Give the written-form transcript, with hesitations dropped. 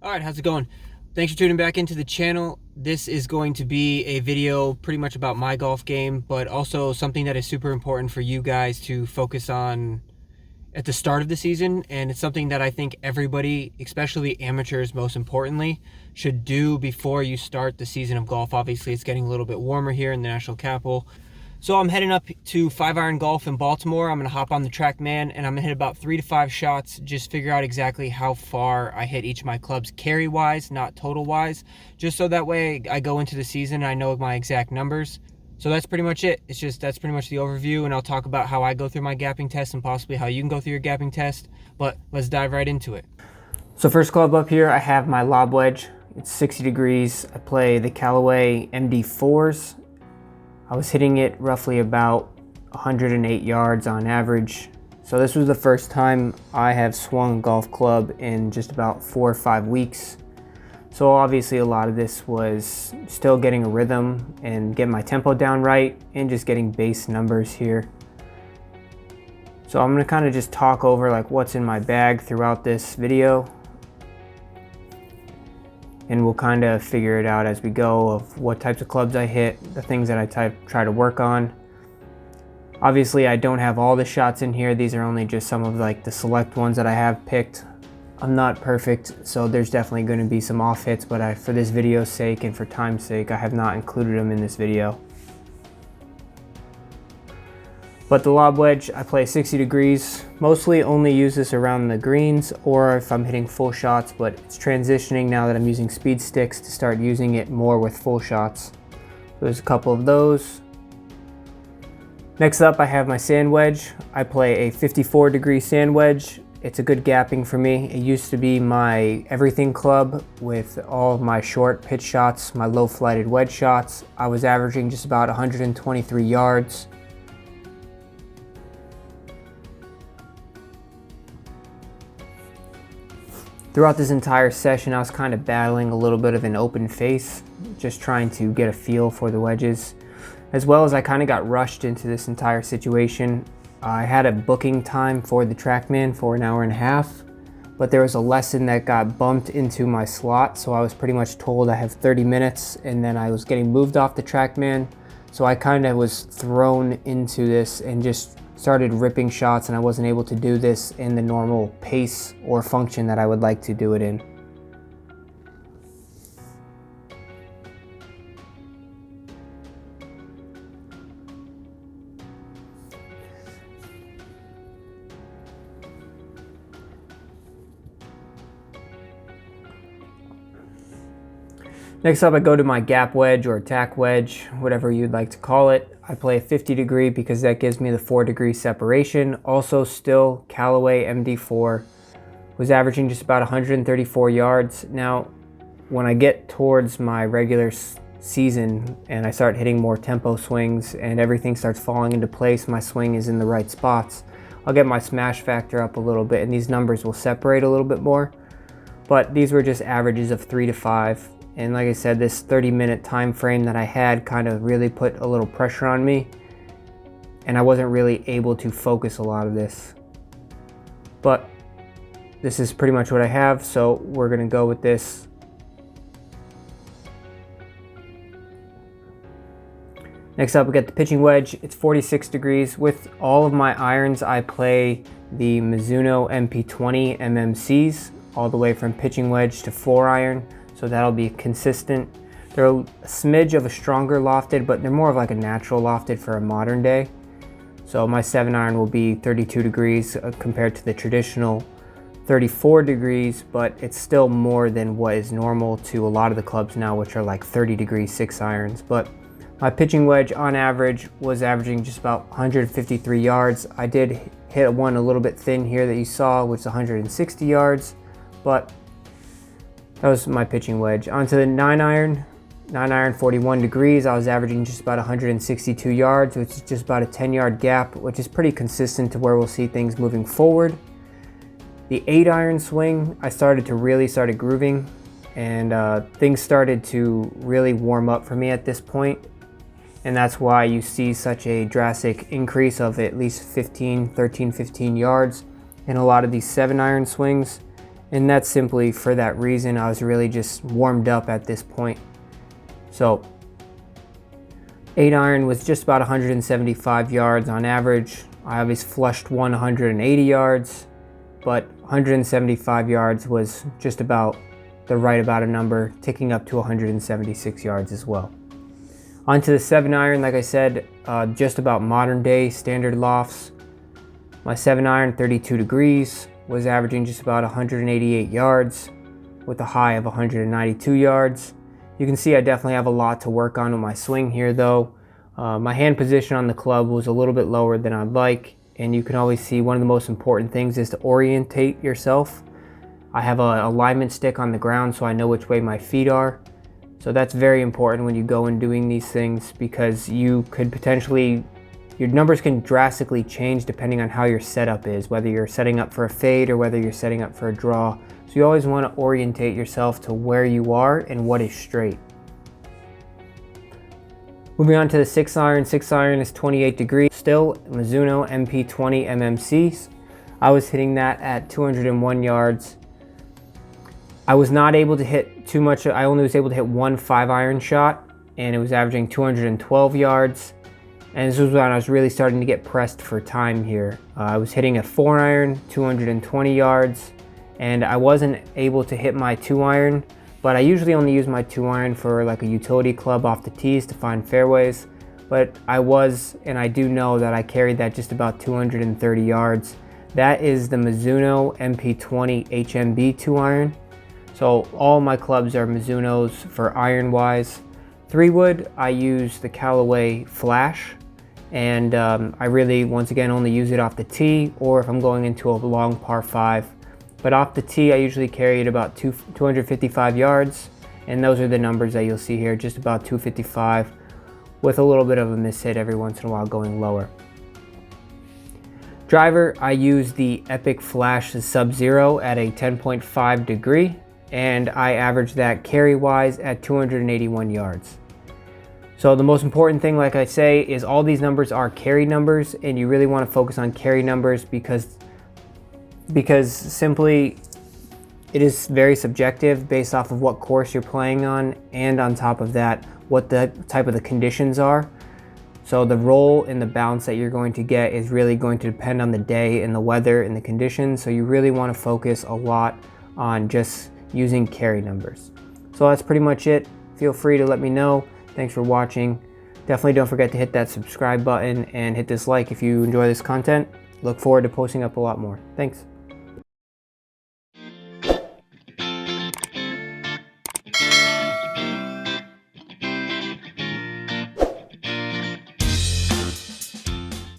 All right, how's it going? Thanks for tuning back into the channel. This is going to be a video pretty much about my golf game, but also something that is super important for you guys to focus on at the start of the season. And it's something that I think everybody, especially amateurs most importantly, should do before you start the season of golf. Obviously, it's getting a little bit warmer here in the national capital. So I'm heading up to 5-iron golf in Baltimore. I'm going to hop on the TrackMan and I'm going to hit about 3 to 5 shots, just figure out exactly how far I hit each of my clubs carry-wise, not total-wise, just so that way I go into the season and I know my exact numbers. So that's pretty much it. That's pretty much the overview, and I'll talk about how I go through my gapping test and possibly how you can go through your gapping test, but let's dive right into it. So first club up here, I have my Lob Wedge. It's 60 degrees. I play the Callaway MD4s. I was hitting it roughly about 108 yards on average. So this was the first time I have swung a golf club in just about 4 or 5 weeks. So obviously a lot of this was still getting a rhythm and getting my tempo down right and just getting base numbers here. So I'm gonna kind of just talk over like what's in my bag throughout this video. And we'll kind of figure it out as we go of what types of clubs I hit, the things that I try to work on. Obviously, I don't have all the shots in here. These are only just some of like the select ones that I have picked. I'm not perfect, so there's definitely going to be some off hits, but for this video's sake and for time's sake, I have not included them in this video. But the Lob Wedge, I play 60 degrees. Mostly only use this around the greens or if I'm hitting full shots, but it's transitioning now that I'm using speed sticks to start using it more with full shots. There's a couple of those. Next up, I have my sand wedge. I play a 54 degree sand wedge. It's a good gapping for me. It used to be my everything club with all of my short pitch shots, my low flighted wedge shots. I was averaging just about 123 yards. Throughout this entire session, I was kind of battling a little bit of an open face, just trying to get a feel for the wedges. As well as I kind of got rushed into this entire situation. I had a booking time for the TrackMan for an hour and a half, but there was a lesson that got bumped into my slot, so I was pretty much told I have 30 minutes, and then I was getting moved off the TrackMan, so I kind of was thrown into this and just started ripping shots, and I wasn't able to do this in the normal pace or function that I would like to do it in. Next up, I go to my gap wedge or attack wedge, whatever you'd like to call it. I play a 50 degree because that gives me the 4 degree separation. Also still Callaway MD4. Was averaging just about 134 yards. Now, when I get towards my regular season and I start hitting more tempo swings and everything starts falling into place, my swing is in the right spots, I'll get my smash factor up a little bit and these numbers will separate a little bit more. But these were just averages of 3 to 5. And like I said, this 30-minute time frame that I had kind of really put a little pressure on me. And I wasn't really able to focus a lot of this. But this is pretty much what I have, so we're gonna go with this. Next up, we got the pitching wedge. It's 46 degrees. With all of my irons, I play the Mizuno MP20 MMCs, all the way from pitching wedge to 4-iron. So that'll be consistent. They're a smidge of a stronger lofted, but they're more of like a natural lofted for a modern day. So my 7-iron will be 32 degrees compared to the traditional 34 degrees, but it's still more than what is normal to a lot of the clubs now, which are like 30 degree 6-irons. But my pitching wedge on average was averaging just about 153 yards. I did hit one a little bit thin here that you saw, which is 160 yards, but that was my pitching wedge. Onto the 9-iron. 9-iron, 41 degrees. I was averaging just about 162 yards, which is just about a 10-yard gap, which is pretty consistent to where we'll see things moving forward. The 8-iron swing, I really started grooving, and things started to really warm up for me at this point. And that's why you see such a drastic increase of at least 13, 15 yards in a lot of these 7-iron swings. And that's simply for that reason. I was really just warmed up at this point. So 8 iron was just about 175 yards on average. I always flushed 180 yards, but 175 yards was just about the right about a number, ticking up to 176 yards as well. Onto the 7 iron, like I said, just about modern day standard lofts. My 7 iron, 32 degrees, was averaging just about 188 yards with a high of 192 yards. You can see I definitely have a lot to work on with my swing here though. My hand position on the club was a little bit lower than I'd like, and you can always see one of the most important things is to orientate yourself. I have an alignment stick on the ground so I know which way my feet are. So that's very important when you go and doing these things, because you could potentially, your numbers can drastically change depending on how your setup is, whether you're setting up for a fade or whether you're setting up for a draw. So you always want to orientate yourself to where you are and what is straight. Moving on to the 6 iron. 6 iron is 28 degrees. Still Mizuno MP20 MMCs. I was hitting that at 201 yards. I was not able to hit too much. I only was able to hit one 5 iron shot, and it was averaging 212 yards. And this was when I was really starting to get pressed for time here. I was hitting a 4 iron, 220 yards, and I wasn't able to hit my 2 iron, but I usually only use my 2 iron for like a utility club off the tees to find fairways. But I was, and I do know that I carried that just about 230 yards. That is the Mizuno MP20 HMB 2 iron. So all my clubs are Mizunos for iron wise. 3-wood, I use the Callaway Flash, and I really, once again, only use it off the tee or if I'm going into a long par 5. But off the tee, I usually carry it about 255 yards, and those are the numbers that you'll see here, just about 255, with a little bit of a miss hit every once in a while going lower. Driver, I use the Epic Flash Sub-Zero at a 10.5 degree, and I average that carry-wise at 281 yards. So the most important thing, like I say, is all these numbers are carry numbers, and you really want to focus on carry numbers because simply it is very subjective based off of what course you're playing on, and on top of that, what the type of the conditions are. So the roll and the bounce that you're going to get is really going to depend on the day and the weather and the conditions. So you really want to focus a lot on just using carry numbers. So that's pretty much it. Feel free to let me know. Thanks for watching. Definitely don't forget to hit that subscribe button and hit this like if you enjoy this content. Look forward to posting up a lot more. Thanks.